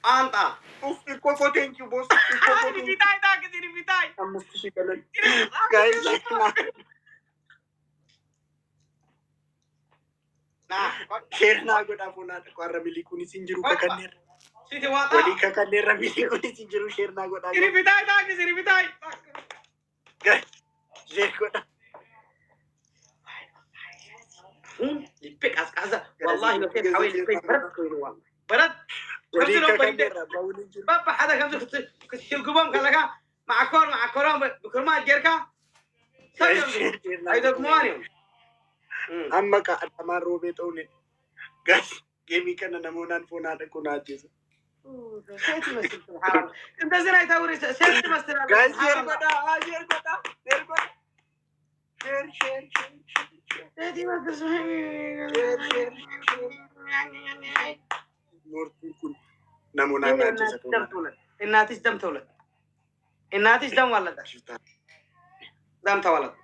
أنت إكو thank you boss ريبيتاي تاك ريبيتاي أمستشي كلام guys شيرنا قد أفونا تقارب ليكوني سنجرو ككنير سيتي واتا ولي ككنير ربي ليكوني سنجرو شيرنا قد أفونا ريبيتاي تاك ريبيتاي guys شير قد لبيك أسكازا والله نسيت حوالي لبيك برد كوينو والله برد ولي ككنير باولي جرو بابا حدا كم كشيل قبام كلاكا مع كورام بكرمات جيركا سبيل هيدا كمانيو أما كأتمان روبيت أوني guys جيمي كنا نمونا فونا تكونا جيسا سيتي مسل سبحان انت زين توري سيتي مسل guys شير قد شير قد شير قد شير سيتي مسل شير مورتي كون نمونا ناجيسا الناتج دم تولد الناتج دم ولد دم تولد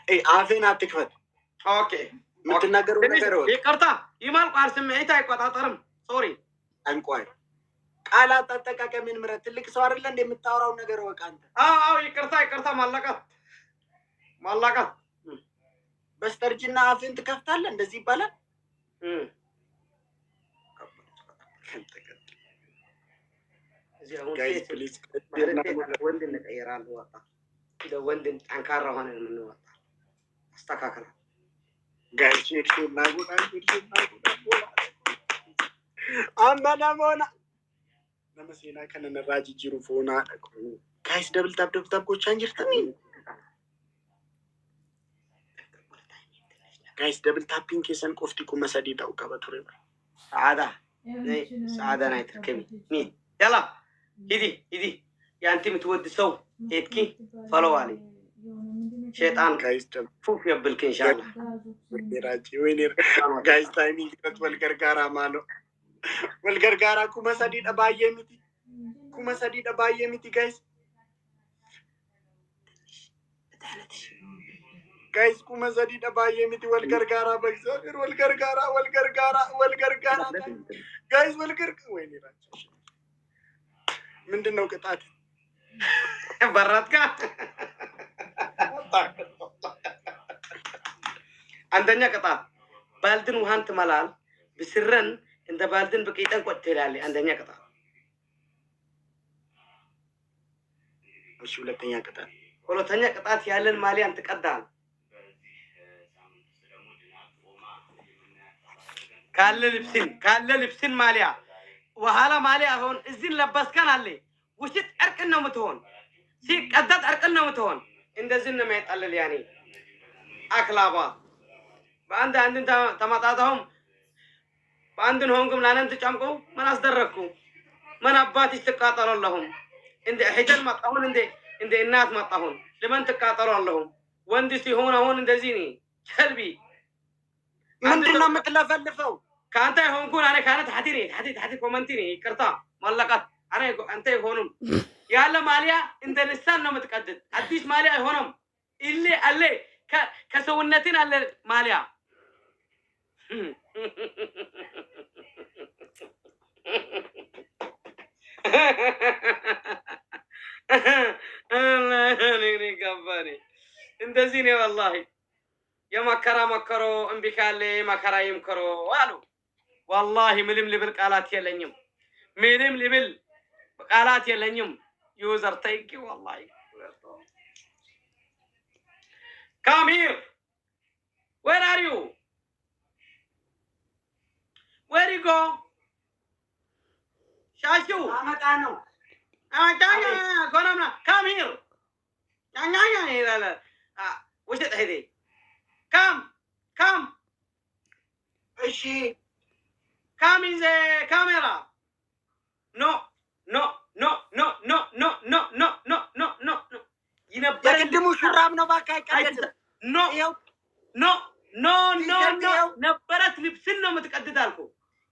اي عافين اتكفت اوكي متناغروا نغروا يقرتا يمال قار سمعت አይቆጣጠርም ሶሪ አንቋይ ቃላት አጠቃቀምን ምረት ትልቅ ሰው አይደለ እንደምታወራው ነገር ወቃ አንተ አዎ ይቅርታ ማላቃት በስተርጅና አፍን ትከፍታለህ እንደዚህ ይባላል ጋይስ ፕሊዝ ወንድ እንቀይራለን ወጣ ወንድ ጠንካራ ሆነ የምንወጣ አስተካክላ ጋይስ ናጉዳ አማና ሞና ነመሲና ከነነ ራጂ ጅሩ ፎና ጋይስ ደብል ታፕ ጎቻ እንጅርተኒ ጋይስ ደብል ታፒንግ ከሰን ቆፍቲ ኩመሰዲ ታው ከበቱሬ ሰዓዳ ናይት ከቢ ሚ يلا هدي يعني انت متود سو هيتكي فلو علي شيطان ጋይስ فوف يبلك ان شاء الله ራጂ ወይኔ ጋይስ ታይሚንግ ተወል ገርጋራ ማሎ ወል ገርጋራ ኩመሰዲ ደባዬ ሚቲ ጋይስ ጋይስ ኩመሰዲ ደባዬ ሚቲ ወል ገርጋራ በእግዚአብሔር ወል ገርጋራ ጋይስ ወይኔ ራጂ ምንድነው ቅጣት በራትካ አንደኛ ቅጣት ባልድን ውሃን ትመላል ብስረን እንደ ባልድን በቂጠን ቆጥ ትላል አንደኛ ቅጣት እሺ ሁለተኛ ቅጣት ያለን ማሊያን ትቀዳል ካለ ልብስን ማሊያ وهلا مالي هون الزين لبس كان عليه وشت أركنا متهون سي قدت أركنا متهون إن الزين ما يتقلل يعني أكلابا عندن تماتاتهم عندن هونكم لانن تجامكو من أصدركو من أباتي تقاتل اللهم إن حجر مطهون إن الناس مطهون لمن تقاتل اللهم وندسي هون إن زيني كلبي عندنا متلفلفو كانت هونكون أنا كانت حدي كومنتيني كرتا مالكات أنا أنت هونم يا الله ماليا إنت لسان نوم تقدد أديش ماليا هونم اللي كسونتين على ماليا الله كفاني إنت زيني والله يا مكرو امبيكالي مكرا يمكرو والو والله ملم لبل قالات يلنيم ملم لبل قالات يلنيم يوزر تايكي والله come here where are you where you go shashu አመጣነው كونامنا come here لا وش هذي come እሺ come in the camera no የቅድሙ ሹራብ ነው ባካ አይቀደድም ኖ ነበረት ልብስን ነው የምትቀድድ አልኩ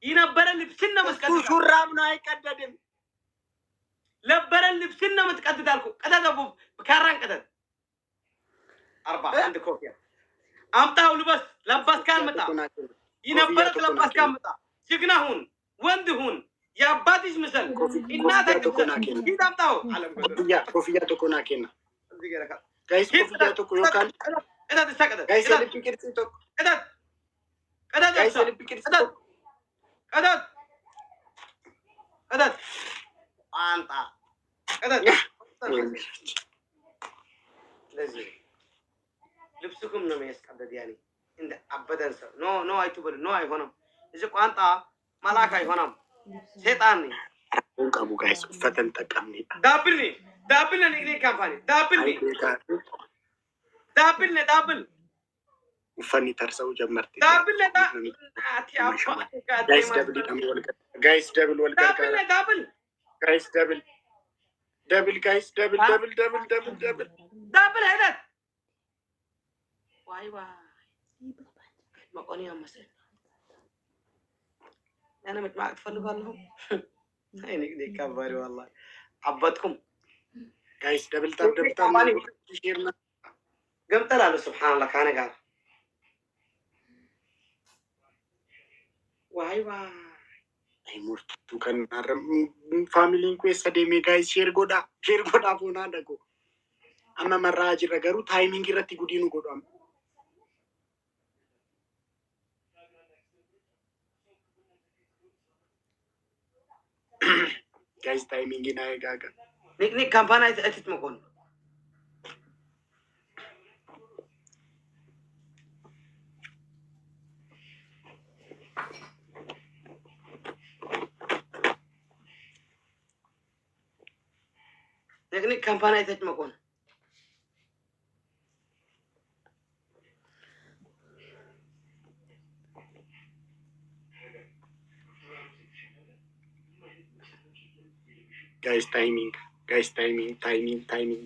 ይነበረ ልብስን ነው የምትቀድድ እሱ ሹራብ ነው አይቀደድም ነበረ ልብስን ነው የምትቀድድ አልኩ ቀደደቡ ካራን ቀደድ 41 ኮፊያ አምጣው ልበስ ለበስ ካል መጣ ينبرك لباس كامتا سجنهون وندهون يا باتيش مثل إناتك كده أمتاو على كوفيا تكون كنا guys كوفيا تكون يوكان إذا تسكت guys اللي بيكير تيتوك guys اللي بيكير تيتوك أدت أنت لازم لبسكم نميس أبدا يعني إن أبدا نو أي تقول نو أي هونم إذا كنت ملاك أي هونم سيطاني أبو guys فتن تكمني دابلني نيجي كامباني دابل فني ترسو جمرت دابل guys دبل والقرقرة guys دبل guys دبل هذا واي ما قوني يا مسل أنا متمعك تفلقوا لهم هينك دي كباري والله عبدكم guys دبل شيرنا قمت له سبحان الله كان قال واي ay murtu kan naram family ko sademe guys share goda fona dago amma marraji ragaru timing irratti gudinu godam guys timing ina gaga nik kampana atit mokon nik kampana atit mokon guys timing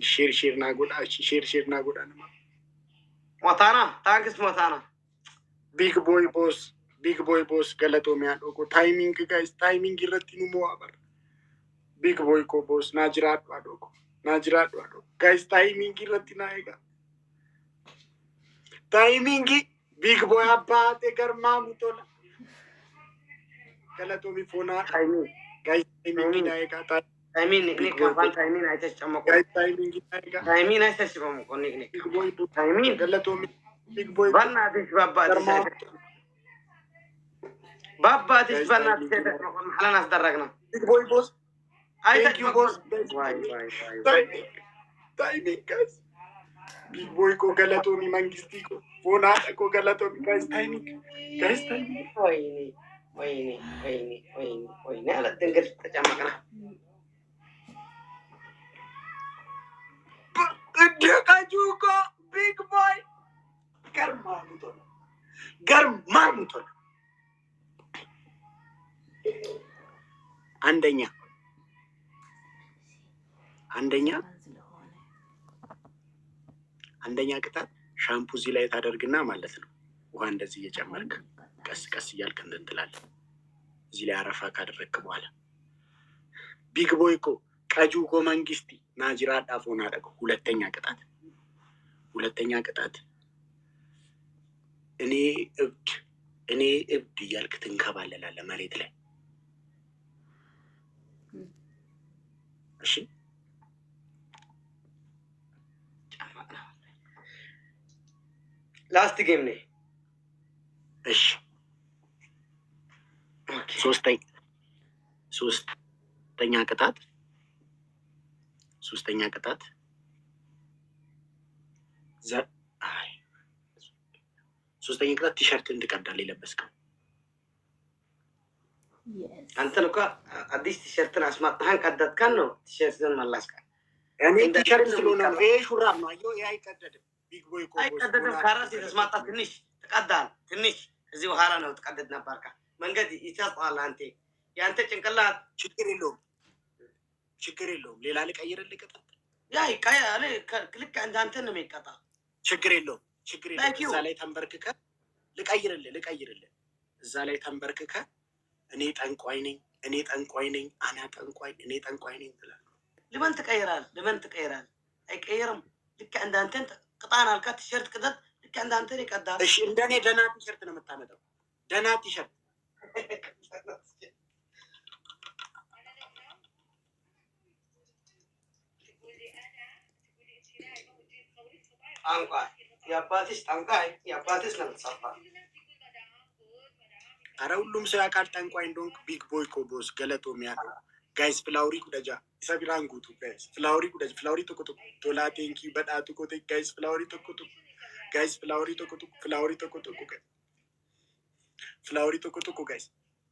share na goda nama Motana thanks Motana big boy boss galato me adoko timing guys timing irratti nu mo abar big boy ko boss najrat adoko guys timing irratti na ega timing big boy abate garma mutola galato mi fona timing guys timing na ega timing nik kampana timing ay tachamo guys timing na ega timing ay tachamo ko nik big boy timing galato mi big boy banna dis بابا تشبنا تسيتك محلنا أصدرقنا big boy boss thank you boss واي timing guys big boy ko galato mi mangisti ko fona ko galato mi guys timing ويني على الدنقر تجمعنا Dia juga big boy garma muton አንደኛ ቅጣት ሻምፑ እዚህ ላይ ታደርግና ማለት ነው ውሃ እንደዚህ እየጨመርክ ቀስ እያልክ እንትን ትላለህ። እዚህ ላይ አረፋ ካደረግክ በኋላ ቢግ ቦይ እኮ ቀጁ እኮ መንግስቲ ናጅራ ዳፎና አደረገው። ሁለተኛ ቅጣት እኔ እብድ እያልክ ትንከባለላለህ መሬት ላይ። እሺ ላስት ጌም ነኝ። እሺ ሶስተኛ ቅጣት ቲሸርትን ትቀዳለህ የለበስከው። አንተን እኮ አዲስ ቲሸርትን አስማጣህን ቀደድከን ነው ቲሸርትን መላስከ እኔ ቲሸርት ስለሆነ ነው። ይሄ ሹራብ ነው። አየሁ፣ ይሄ አይቀደድም። ቢግ ቦይ እኮ አይቀደድም። ከራስ የተስማጣ ትንሽ ትቀዳል። ትንሽ እዚህ በኋላ ነው ትቀደድ ነበርካ። መንገድ ይታጣል። አንተ ያንተ ጭንቅላት ችግር የለውም። ሌላ ልቀይርልህ ቅጣት። ያ ይቀያለ ልክ እንዳንተ ነው የሚቀጣ። ችግር የለውም። እዛ ላይ ተንበርክከ ልቀይርልህ። እዛ ላይ ተንበርክከ እኔ ጠንቋይ ነኝ ትላለህ። ለምን ትቀይራለህ? አይቀየርም። ልክ እንዳንተ ቅጣን አልካ ቲሸርት ቅጠት ልክ እንዳንተ ይቀዳል። እሺ እንደኔ ደህና ቲሸርት ነው የምታመጣው። ደህና ቲሸርት ጠንቋይ የአባትሽ ጠንቋይ የአባትሽ ነው የምትሰፋው። ኧረ ሁሉም ሰው ያውቃል ጠንቋይ እንደሆንክ። ቢግ ቦይ ኮቦስ ገለቶ የሚያውቀው ጋይስ ፍላውሪ ጉደጃ ሰቢራን ጉቱ ጋይስ ፍላውሪ ጉደጃ ፍላውሪ ቶኮቶ ቶላ ቴንኪ በጣቱ ኮቴ ጋይስ ፍላውሪ ቶኮቶ ጋይስ ፍላውሪ ቶኮቶ ፍላውሪ ቶኮቶ ፍላውሪ ቶኮቶ ጋይስ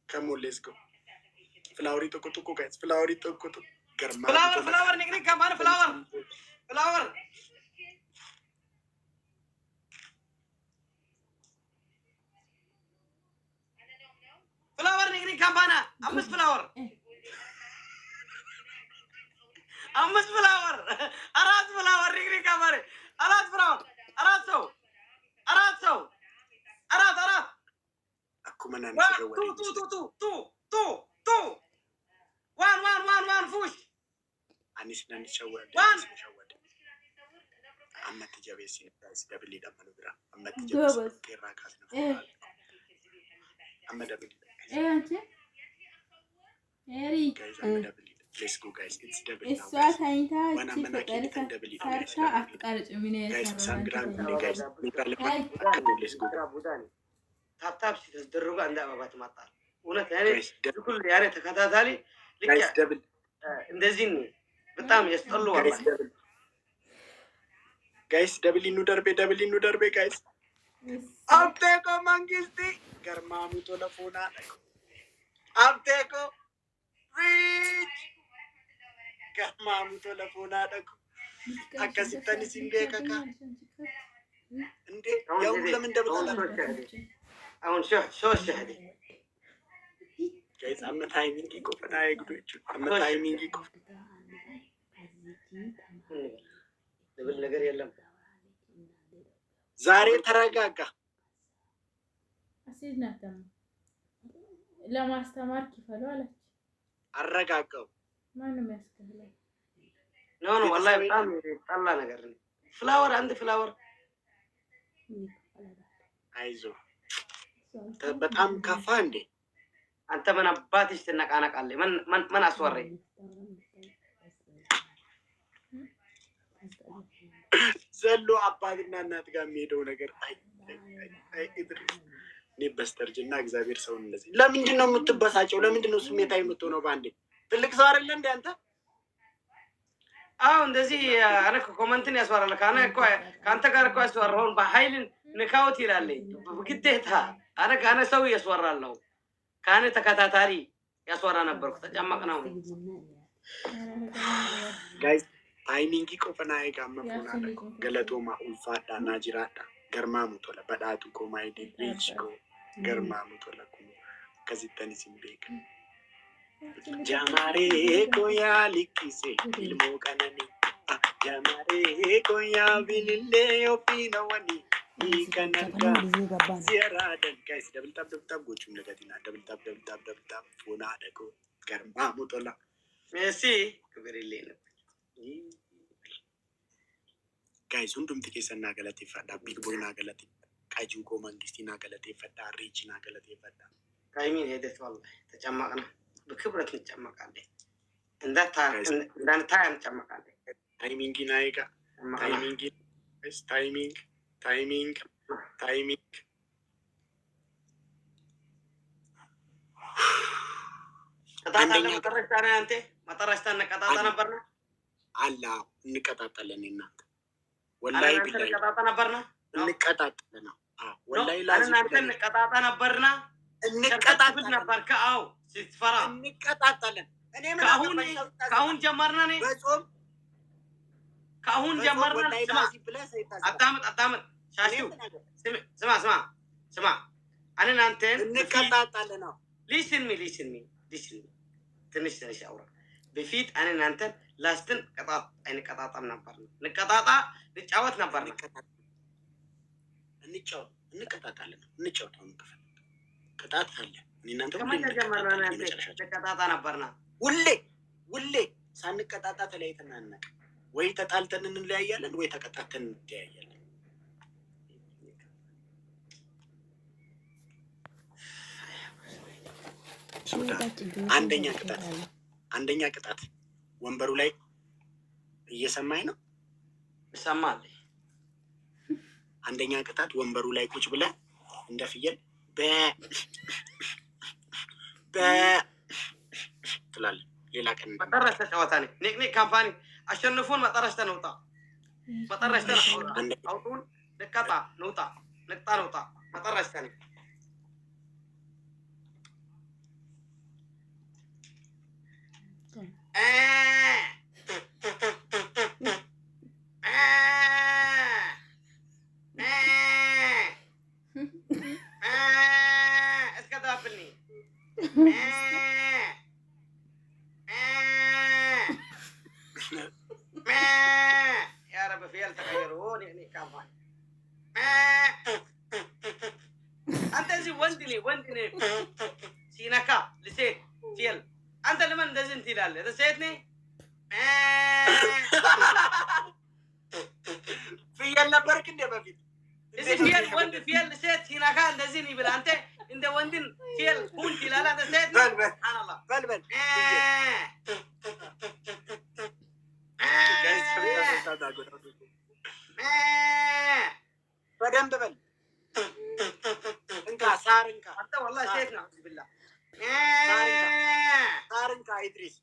ከሞን ሌትስ ጎ ፍላውሪ ቶኮቶ ጋይስ ፍላውሪ ቶኮቶ ገርማ ፍላወር ንግሪ ከማን ፍላወር ፍላወር ፍላወር ንግሪ ካምባና አምስት ፍላወር አራት ፍላወር ንግሪ ካምባና አራት ፍላወር አራት ሰው አራት አኩመና ቱ ዋን ፉሽ አኒስ ነን ሸወደ አመት ጀቤሲ ጋይስ ደብል ይደመኑ ብራ አመት ጀቤሲ ከራካስ ነው አመት ደብል አንቺ ኤሪ ሌትስ ጎ ጋይስ ኢትስ ደብል እሷ ታይታ እቺ ፈቀደ ሰርታ አፍቃርጭ ምን ሳምግራን ጋይስ ሌትስ ጎ ታፕታፕ ሲተደረጉ አንድ አባባት ማጣል እውነት ሁሉ ያኔ ተከታታሊ ጋይስ ደብል እንደዚህ ነው። በጣም ያስጠሉ ወላሂ ጋይስ ደብል ኢኑ ደርቤ ጋይስ አብቴኮ መንግስቲ ገርማሙ ቶለፎና አብቴኮ ሪች ገርማሙ ቶለፎና ደኩ አከሲተኒ ሲንቤከካ እንዴ ያው ለምን እንደበጣላ አሁን ሾሽ ሸህዲ ጋይስ አመ ታይሚንግ ይቆፈና ይግዶች አመ ታይሚንግ ይቆፍ ለብል ነገር የለም። ዛሬ ተረጋጋ። አሲድ ናተም ለማስተማር ይፈሉ አለች። አረጋጋው ማንም ያስከፍላል። ኖ ወላሂ በጣም ጠላ ነገር ነው። ፍላወር አንድ ፍላወር አይዞ በጣም ከፋ እንዴ አንተ ምን አባትሽ ትነቃነቃለህ? ምን አስወረኝ ዘሎ አባትና እናት ጋር የሚሄደው ነገር አይ እኔ በስተርጅና እግዚአብሔር ሰውን እንደዚህ ለምንድን ነው የምትበሳጨው? ለምንድን ነው ስሜታዊ የምትሆነው? ባንዴ ትልቅ ሰው አይደለ እንዴ አንተ? አዎ እንደዚህ አነ ኮመንትን ያስወራል ካነ እኮ ካንተ ጋር እኮ ያስወራውን በኃይልን ንካውት ይላል በግዴታ አነ ካነ ሰው ያስወራል ነው ካነ ተከታታሪ ያስወራ ነበርኩ ተጨማቅናው ጋይስ ታይሚንግ ቆፈና ይጋመቁና ገለቶማ ኡልፋዳ ናጅራዳ ገርማሙ ቶለ በዳቱ ኮማይዲ ሪች ጎ ገርማሙ ቶለ ኩ ከዚተኒ ሲምቤክ ጃማሬ ኮያ ሊኪሴ ኢልሞ ቀነኒ ጃማሬ ኮያ ቢልሌ ኦፊነወኒ ይከነጋ ሲራደን ጋይስ ደብል ታብ ጎቹም ለጋዲና ደብል ታብ ፎና ደጎ ገርማሙ ቶላ ሜሲ ክብርሌ ነው ጋይስ ሁንዱምቲ ኬሰና ገለቴፈዳ ቢግ ቦይ ና ገለቴ ቃጂንኮ መንግስቲ ና ገለቴፈዳ ሪች ና ገለቴፈዳ ታይሚን ሄደት ወላሂ ተጨማቅና በክብረት እንጨመቃለን እንዳንታ እንጨመቃለን ታይሚንግ ናይጋ ታይሚንግ አንደኛ ተረስታና አንተ ማተራስታና ቀጣጣ ነበርና አላ እንቀጣጣለን እናንተ ወላሂ ቢላሂ ቀጣጣ ነበርና እንቀጣጣለን ወላሂ ላዚም አንተ እንቀጣጣ ነበርና እንቀጣጣለን ነበርካ አው ስትፈራ እንቀጣጣለን እኔ ምን ካሁን ጀመርና ነኝ በጾም ካሁን ጀመርና ወላሂ ላዚም ብለህ አዳምጥ ሻሽው ስማ አንን አንተን እንቀጣጣለን ነው ሊስን ሚ ትንሽ አውራ በፊት አንን አንተን ላስትን ቀጣጣ እንቀጣጣም ነበር ንቀጣጣ ንጫወት ነበር እንቀጣጣለን እንጫወታው እንከፈል ቅጣት አለ እናንተ ንቀጣጣ ነበርና ሁሌ ሳንቀጣጣ ተለያይተን አንነቅ ወይ ተጣልተን እንለያያለን ወይ ተቀጣተን እንለያያለን አንደኛ ቅጣት ወንበሩ ላይ እየሰማኝ ነው ይሰማል። አንደኛ ቅጣት ወንበሩ ላይ ቁጭ ብለህ እንደ ፍየል ትላለህ። ሌላ ቀን መጠረሽ ተጫወታኒ ኒክኒክ ካምፓኒ አሸንፉን መጠረሽ ተነውጣ መጠረሽ ተነውጣ አውጡን ልቀጣ ነውጣ ልቅጣ ነውጣ መጠረሽ ተነ እስከዳብልኝ يا رب فيل تغيرون يعني كمان انت زي وندني سيناكا لسيت فيل انت لمن دزن تلال اذا سيتني ፍየል ነበርክ እንደ በፊት እዚህ فيل ወንድ فيل لسيت سيناكا እንደዚህ ይብላ አንተ እንደ ወንድን فيل ሁን ይላል አንተ سيت سبحان الله በልበል በደንብ በል እንካ ሳር እንካ አንተ والله سيت ነው بالله ሳር እንካ ኢድሪስ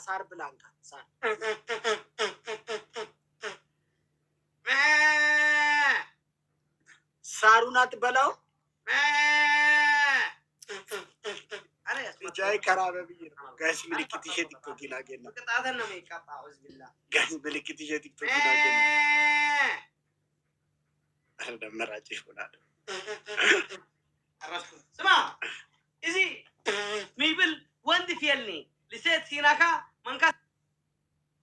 ሳር ብላ እንካ ሳር ሳሩን አትበላው جاي كرامه بيجي جالس ملكي تيشيرت تيك توك لاجينا قطعتنا ما يقطع اعوذ بالله جالس ملكي تيشيرت تيك توك لاجينا هذا مراجع فلان اسمع ايزي ميبل وند فيلني لسيت سيناكا منكا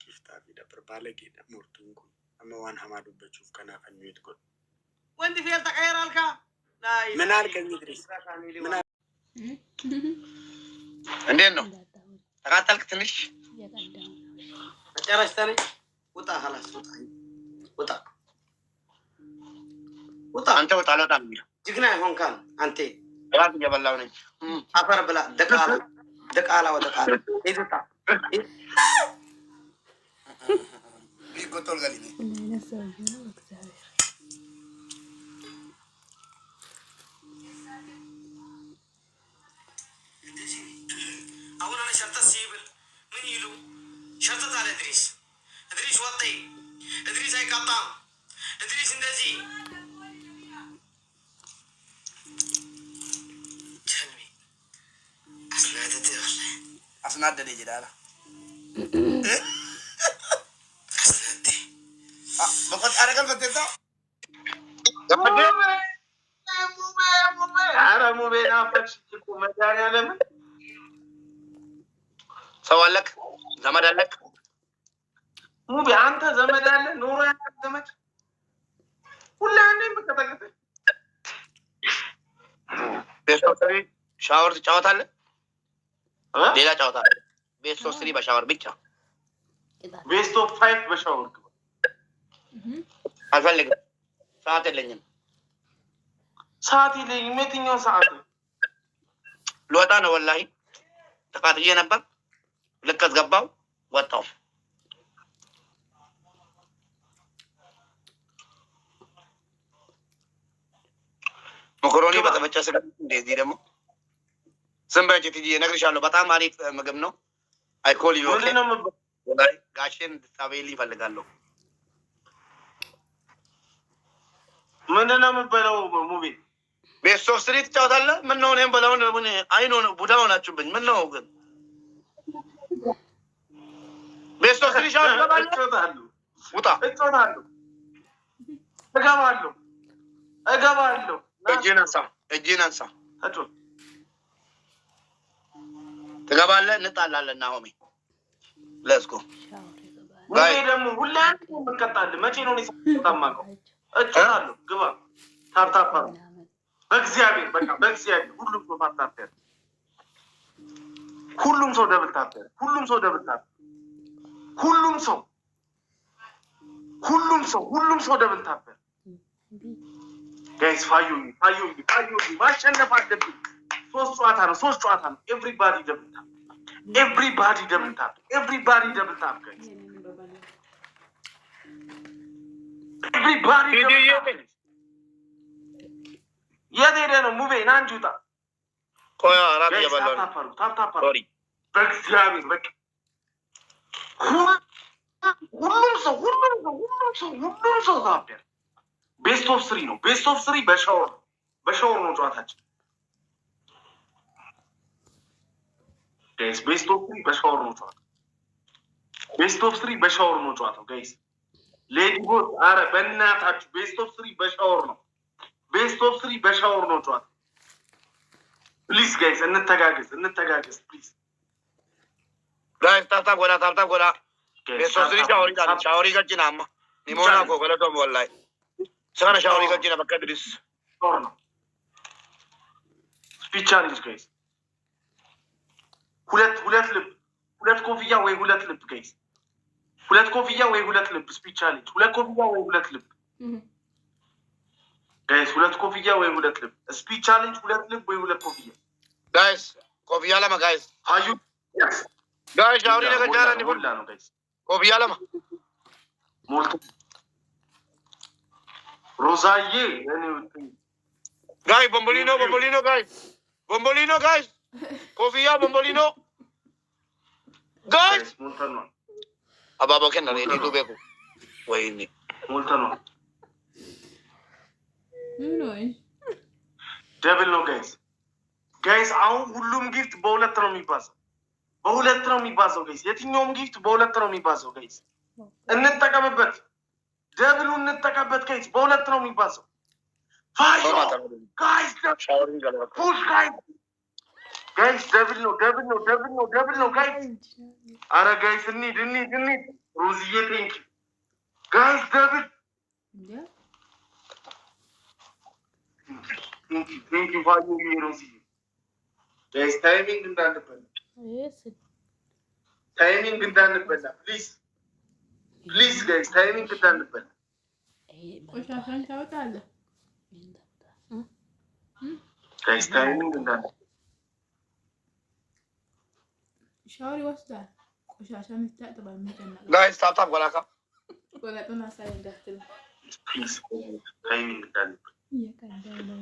كيف تعرفي ده بربالة كده مرتونكم أما وان حمادو بتشوف كنا فنيت كل وند فيل تغير الكا لا منال كان يدرس منال እንዴት ነው ተቃጠልክ ትንሽ ጨረሽተኝ ውጣ خلاص ውጣ አንተ ውጣ አልወጣም የሚለው ጅግና ይሆን ካል አንተ እራት እየበላሁ ነኝ አፈር ብላ ደቃላ ወደቃላ ይዙታ ይቆጠል ጋሊኔ أقول أنا شرطة سيبل من يلو شرطة على إدريس وطي إدريس هاي قطام إدريس اندزي جهنمي أسنادتي والله أسنادتي جدالة أسنادتي بقول أنا قلت تيتا ሙቤ ናፈቅሽ እኮ መድኃኒዓለም ሰው አለክ ዘመድ አለክ ሙቤ አንተ ዘመድ አለ ኑሮ ያለ ዘመድ ሁላ አንዴ መከታከተ ቤስት ኦፍ 3 ሻወር ትጫወታለህ ሌላ ጨዋታ ቤስት ኦፍ 3 በሻወር ብቻ ቤስት ኦፍ 5 በሻወር አልፈልግም ሰዓት የለኝም ሰዓት የለኝም የትኛው ሰዓት ልወጣ ነው ወላሂ ተቃጥዬ ነበር ልክ አስገባው ወጣው መኮሮኒ በተመቸ ስለ እንደዚህ ደግሞ ዝም በይ ትጂ እነግርሻለሁ በጣም አሪፍ ምግብ ነው አይኮል ይወክ ወላሂ ጋሼን ታበይል ይፈልጋለሁ ምንድነው የምበላው ሙቤ ቤስት ኦፍ 3 ትጫወታለህ ምን ነው እኔም በላው ምን አይኖ ቡዳ ሆናችሁብኝ ምን ነው ግን ቤስት ኦፍ 3 ሻወር እገባለሁ ውጣ እጫወታለሁ እገባለሁ እጄን አንሳ ትገባለህ እንጣላለን ናሆሜ ለስኮ ሙቤ ደግሞ ሁሌ አንተ የምትቀጣልህ መቼ ነው ታማቀው እጫወታለሁ ግባ ታርታፋ በእግዚአብሔር በቃ በእግዚአብሔር ሁሉም ሰው ታርታፋ ሁሉም ሰው ደብል ታርታፋ ሁሉም ሁሉም ሰው ደብል ታበር ጋይስ ፋዩ ማሸነፍ አለብን። ሶስት ጨዋታ ነው ኤቭሪባዲ ደብል ታፕ ጋይስ ኤቭሪባዲ የት ሄደ ነው ሙቤ ና እንጂ ውጣ ቆይ አራት እየበላሁ ታፕ በእግዚአብሔር በቃ ሁሉም ሰው ታበር ቤስት ኦፍ 3 ነው በሻወር ነው ጨዋታችን ጋይስ ቤስት ኦፍ 3 በሻወር ነው ጨዋታው ጋይስ ሌዲ ጎት አረ በእናታችሁ ቤስት ኦፍ 3 በሻወር ነው ጨዋታው ፕሊዝ ጋይስ እንተጋገዝ ፕሊዝ ጋይስ ታታ ጎላ ቤስት ኦፍ 3 ሻወሪ ገጭናማ ኒሞና ኮ ገለቶም ወላይ ሰና ሻወሪ ገጭና በከድሪስ ነው ስፒች ቻሌንጅ ጋይስ ሁለት ኮፍያ ወይ ሁለት ልብ ጋይስ ሁለት ኮፍያ ወይ ሁለት ልብ ስፒች ቻሌንጅ ሁለት ኮፍያ ወይ ሁለት ልብ ጋይስ ሁለት ኮፍያ ወይ ሁለት ልብ ስፒች ቻሌንጅ ሁለት ልብ ወይ ሁለት ኮፍያ ጋይስ ኮፍያ ለማ ጋይስ አዩ ጋይስ ሻወሪ ነገር ጃራ ሁላ ነው ጋይስ ኮፍያ ለማ ሞልቶ ሮዛዬ ጋይ ቦምቦሊኖ ጋይስ ኮፍያ ቦምቦሊኖ ጋይስ ሞልተን ነው አባባ ከና ነው ዱቤኩ ወይኔ ሞልተን ነው ነው ደብል ነው ጋይስ አሁን ሁሉም ጊፍት በሁለት ነው የሚባዛው ጋይስ የትኛውም ጊፍት በሁለት ነው የሚባዛው ጋይስ እንጠቀምበት ደብሉ እንጠቀምበት ጋይስ በሁለት ነው የሚባዛው ፋይዮ ጋይስ ፑሽ ጋይስ ደብል ነው ጋይስ አረ ጋይስ እንሂድ ሮዚዬ ቴንክ ጋይስ ደብል ቴንክ ዩ ፋዩ ሮዚዬ ጋይስ ታይሚንግ እንዳንበላ ፕሊዝ ጋይስ ታይሚንግ እንዳንበላ ቆሻሻን ታወጣለህ ጋይስ ታይሚንግ እንዳንበላ ሻወር ይወስዳል ቆሻሻን ይታጠባል መጀመሪያ ጋይስ ታታ ጎላካ ቆለጡን አሳይ እንዳትል ፕሊዝ ታይሚንግ እንዳንበላ እየቀዳለው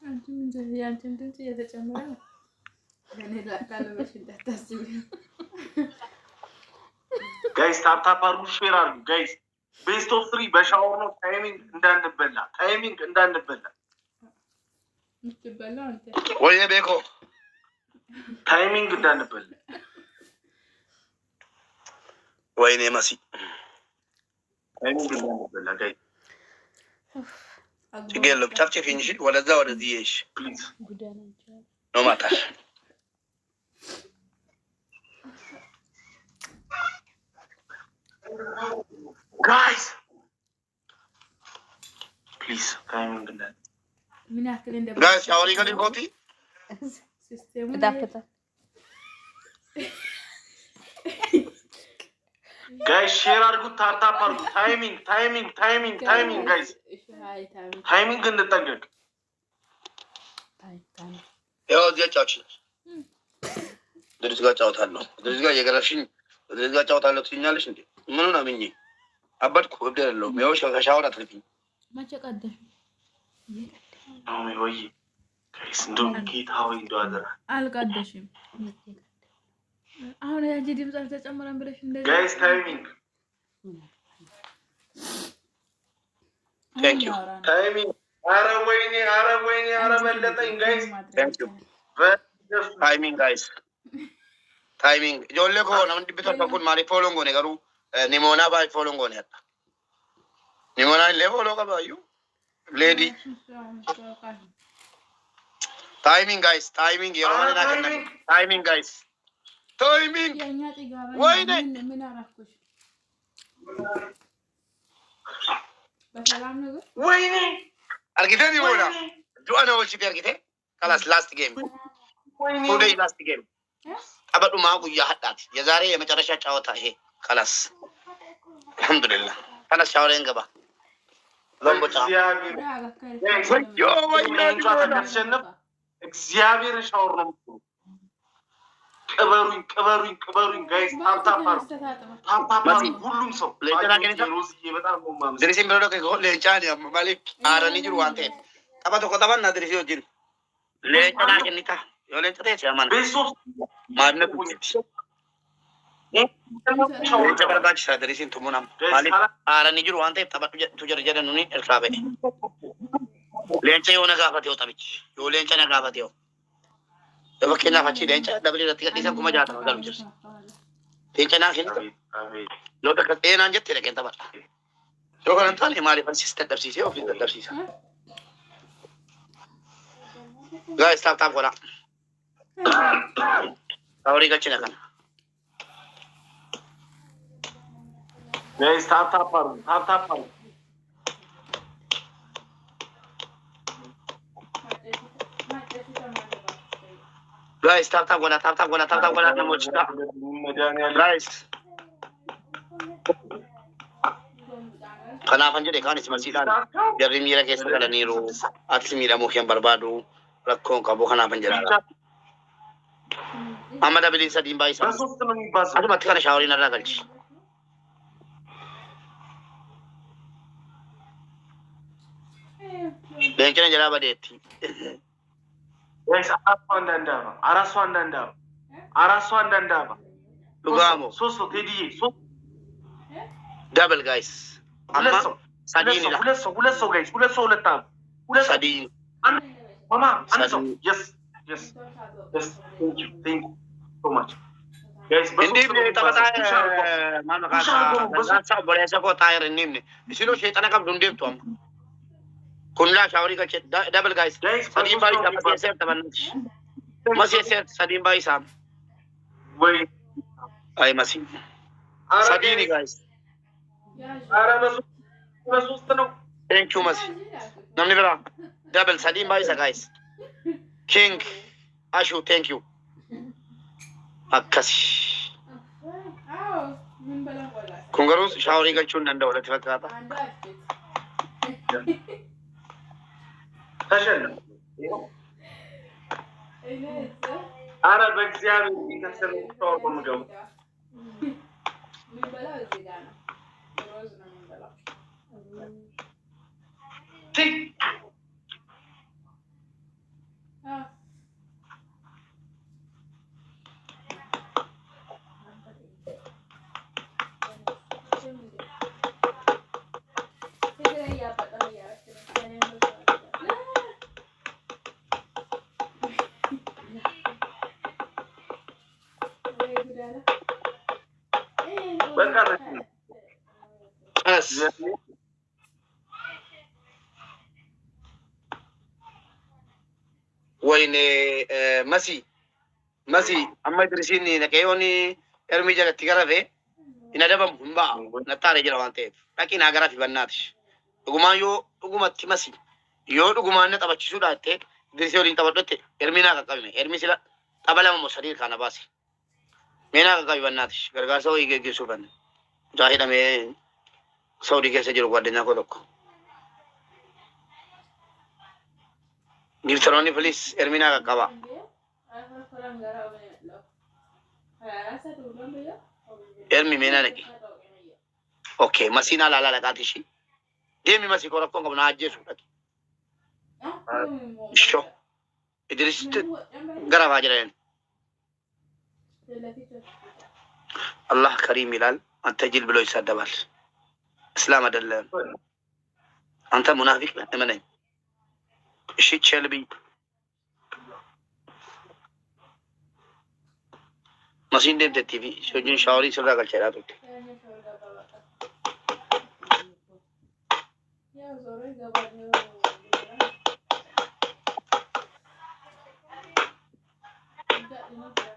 አንቺም ድምፅ እየተጨመረ ነው እኔ ላቃለበሽ እንዳታስቢ ጋይስ ታፕ አድርጉ ሼር አድርጉ ጋይስ ቤስት ኦፍ 3 በሻወር ነው ታይሚንግ እንዳንበላ ምትበላው አንተ ወይ ቤኮ ታይሚንግ እንዳንበላ ወይኔ መሲ ታይሚንግ እንዳንበላ ጋይስ ችግር ጨፍጨፍ እንጂ ወደዛ ወደዚህ ይሽ ፕሊዝ ነው ማታሽ ጋይስ ፕሊዝ ታይሚንግ እንዳን ምን ያክል እንደ ጋይስ ሻወሪ ገሊ ኮቲ ሲስተሙ ጋይስ ሼር አድርጉ ታፕ አድርጉ ታይሚንግ ጋይስ ታይሚንግ እንጠንቀቅ ያው እዚህ ጫውችላል ድርጅት ጋር ጫውታለሁ ድርጅት ጋር የገረሽኝ ድርጅት ጋር ጫውታለሁ ትኛለሽ እንዴ ምኑ ነው ምኝ አባድኩ እብድ አይደለሁም ያው ሻወር አትልፊኝ መቼ ቀደሽ አሁን ወይ ጋይስ እንደው ጌታው እንደው አደራ አልቀደሽም አሁን ያጂ ድምጽ አልተጨመረም ብለሽ እንደዚህ ጋይስ ታይሚንግ ቴንክ ዩ ታይሚንግ አረ ወይኔ በለጠኝ ጋይስ ቴንክ ዩ ታይሚንግ ጆሌ ኮ ነው እንዲብቶ ተኩል ማሪ ፎሎንጎ ነገሩ ኒሞና ባይ ፎሎንጎ ነው ያጣ ኒሞና ሌቮሎ ቀባዩ ሌዲ ታይሚንግ ጋይስ የሮማና ከነ ታይሚንግ ጋይስ የኛ ጥጋባ ወይኔ ምን አራኩሽ በሰላም ነው ወይኔ አርጊቴ ኒሞና ጆአና ወልቺ ቢርጊቴ ካላስ ላስት ጌም ቱዴይ ላስት ጌም አበዱ ማጉ ያህዳት የዛሬ የመጨረሻ ጨዋታ ይሄ ካላስ አልሐምዱሊላህ أنا شاورين قبا لون بوشا እግዚአብሔር ሻወር ነው የምትለው። ቅበሩኝ ጋይስ። ታፕታፕ ሁሉም ሰው ሮዝዬ በጣም ነው የማመሰግነው። ድሪሲን ብሎ ሌንጫን ማሊክ አረኒ ጅሩ ዋንቴ ጠባ ቶኮ ጠባና ድሪሲ ወጅን ሌንጫና ከኒታ ዮሌንጨቴ ሲያማን ማድነቅ ሌንጫ በርባች ድሪሲን ቱሙናም ማሊክ አረኒ ጅሩ ዋንቴ ጠባ ቱጀር ጀደኑኒ እርሳቤ ሌንጫ የሆነ ጋፈት ይወጣብች ሌንጫ ነጋፈት ይው በበከና ፈቺ ሌንጫ ደብሊ ረትከ ዲሰን ኩማ ጃታ ጋር ጅርስ ሌንጫ ና ከኒ ሎተ ከጤና እንጀት ለከን ተባ ዮከንታን የማሊ ፈንሲስ ተደብሲሲ ኦፊስ ተደብሲሲ ጋይስ ታፕ ጎላ አውሪ ገችና ከና ጋይስ ታፕ አሩ guys tap tap gola namochka guys kana fanjede kan ismasila jarri mira kesa kala niru atsi mira mukhen barbadu rakkon kabo kana fanjera amada bilin sadin bai sa adu mat kana shawari na ragalchi benkena jara badeti guys አራሷ አንዳንዳባ ሉጋሞ ሶስት ቴዲዬ ሶስት double guys amma sadini la ሁለት ሰው ጋይስ ሁለት አብ ሁለት sadini ማማ አንድ ሰው yes thank you so much guys indi tabata mama ka sa bolesa ko tayar nimne isilo shaytana kam dundem to am kunla shawari ka double guys sadin bai ka masih sadin bai sam ወይ ay masih sadini guys አረ በሶስት ነው thank you masih namni bra double sadin bai sa guys king ashu thank you akasi kungarus shawari ka chun nanda wala tfakata ተሸነፈ አረ በእግዚአብሔር ይከሰለ ተወርቆ ምገቡ yes wayne masi amma idrisini nakayoni ermi jala tigarafe ina dabam humba natare jala wante lakin agara fi bannatish duguma timasi yo duguma na tabachisu datte idrisi olin tabadotte ermina ka kabime ermi sila tabala mo sadir kana basi mena ka kabi bannatish gargaso igege suban jahida me saudi kese jiru wadenya ko dokko Giftaroni please ermina ka kaba ermi mena lagi okay masina la katishi demi masi ko rakko ngam na ajesu lagi sho idris gara wajren Allah karim ilal anta jil ብሎ ይሳደባል እስላም አይደለም አንተ ሙናፊቅ ነህ እመነኝ እሺ ቸልቢ መሲን ደም ቲቪ ሾጂን ሻወሪ ስራ ካልቸራቱ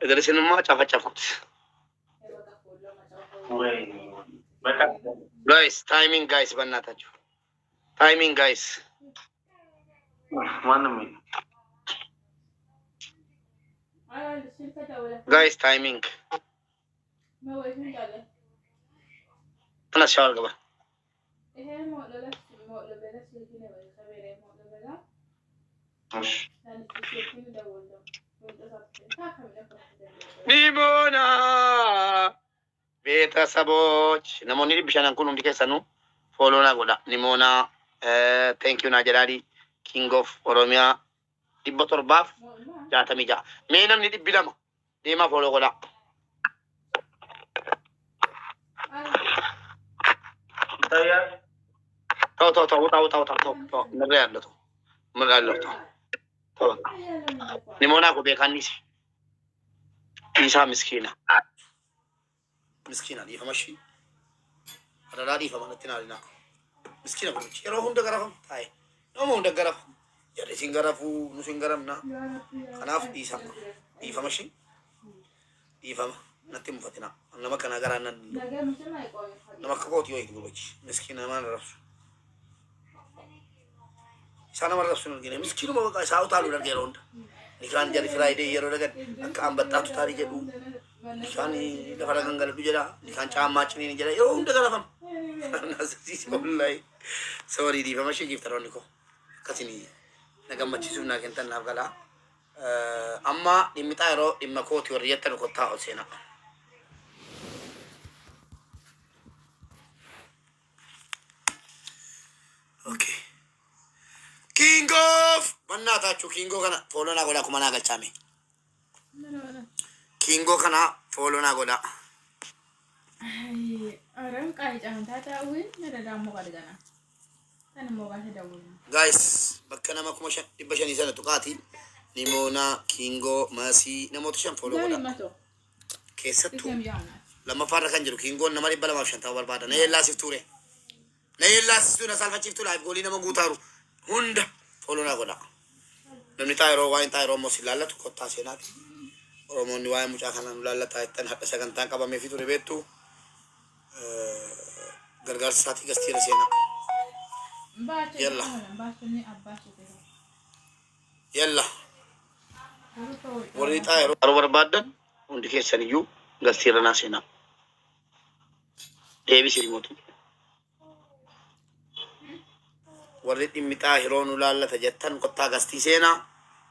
እደረስንማ ጫፈጫፍኩት guys timing guys በእናታችሁ timing guys ማንም guys timing ተነስ ሻወር ገባ ኒሞና ቤተሰቦች ነሞኒ ቢሻናን ኩን ሁንዲ keessanu ፎሎና ጎዳ ኒሞና ቴንኪዩ ና ጀዳዲ ኪንግ ኦፍ ኦሮሚያ 766 mee namni 200 deemaa fooloo godha. Tau mirra yaallatu nimoonaa ko beekannis isaa miskiina dhiifamashi adalaa dhiifama natti naalinaa miskiina gurbichi yeroo hunda garafam taa'e nama hunda garafa jarri isin garafuu nus hin garamna kanaaf dhiifamashi dhiifama natti mufatina nama kana garaa nan nama akka kooti yoo gurbichi miskiina namaan rafsu sana marra sun gine miskiinu mo ka saau talu dar geron nikan jari friday yero daga akka ambatta tu tari jedu nikan da fara gangal du jeda nikan chaama chini ni jeda yo unda gara fam nasisi wallahi sorry di fama shi giftaron ko katini daga machi sunna kentan na gala amma dimita ero dimma koti wariyatan ko ta osena okay King of Manatachu Kingo kana follow na goda kuma na galchame Kingo kana follow na goda ay aran kai janta ta win na da mu galgana tan mo ga ta dawun guys bakkana ma kuma dibashani sana tukati nimona Kingo Masi namoto shan follow goda kesatu lama farra kan jiru Kingo na mari bala ma shanta barbada na yella sifture na yella sifture na salfa chiftu live goli na magutaru hunda folona goda namni taayro waan taayro mosilalla to kotta senati oromoni waan mucha kana lalla taaytan hadda sagantan qabame fiture beetu gargar sati gastira sena yalla wori taayro arwar baddan undi kesaniyu gastira na sena debi sirimotu warri dhimmitaa hiroonu laallata jettan kottaa gastii seenaa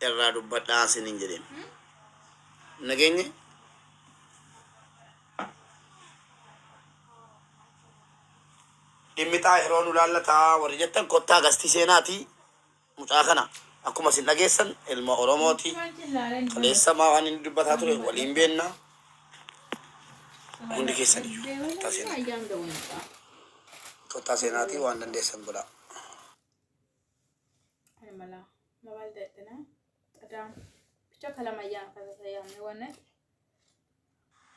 irraa dubbadhaa sinin jedheen nageenye dhimmitaa hiroonu laallataa warri jettan kottaa gastii seenaati mucaa kana akkuma sin dhageessan ilma oromooti kaleessamaa waan inni dubbataa ture waliin beenna hundi keessaniyyuu kottaa seenaati waan dandeessan godhaa mala mabal detna adam picha kala mayan kaza saya me wona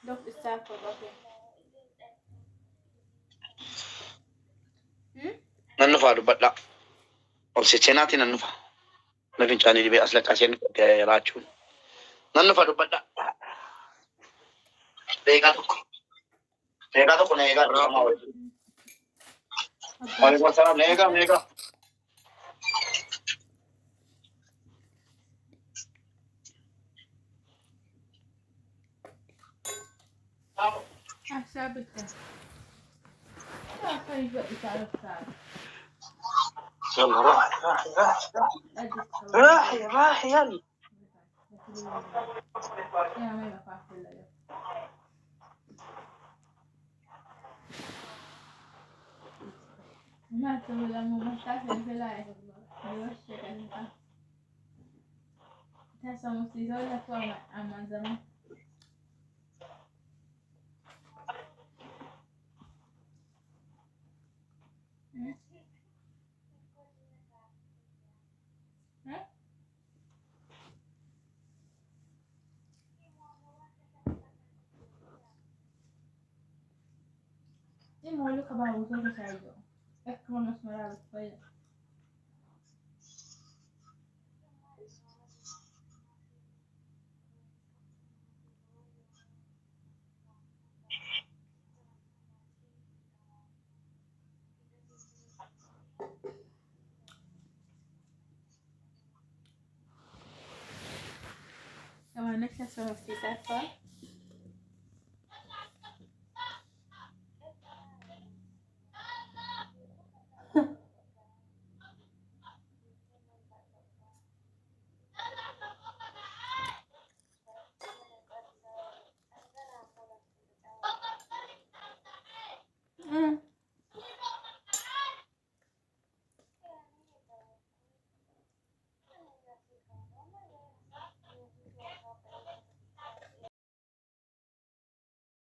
dok isa ko doke nannu faadu badda obse chenati nannu fa na finchani dibe asla kasen ke raachun nannu faadu badda dega to nega sama wali wassalam nega sabita apa ibu bicara besar راح يلا ya me la faste la ma to la mo sta sempre la devo scegliere adesso mo si sola tua Amazon Ini mau lu kabar usul saya jo. Kamu nak semarang apa? Kamu nak sesuatu apa?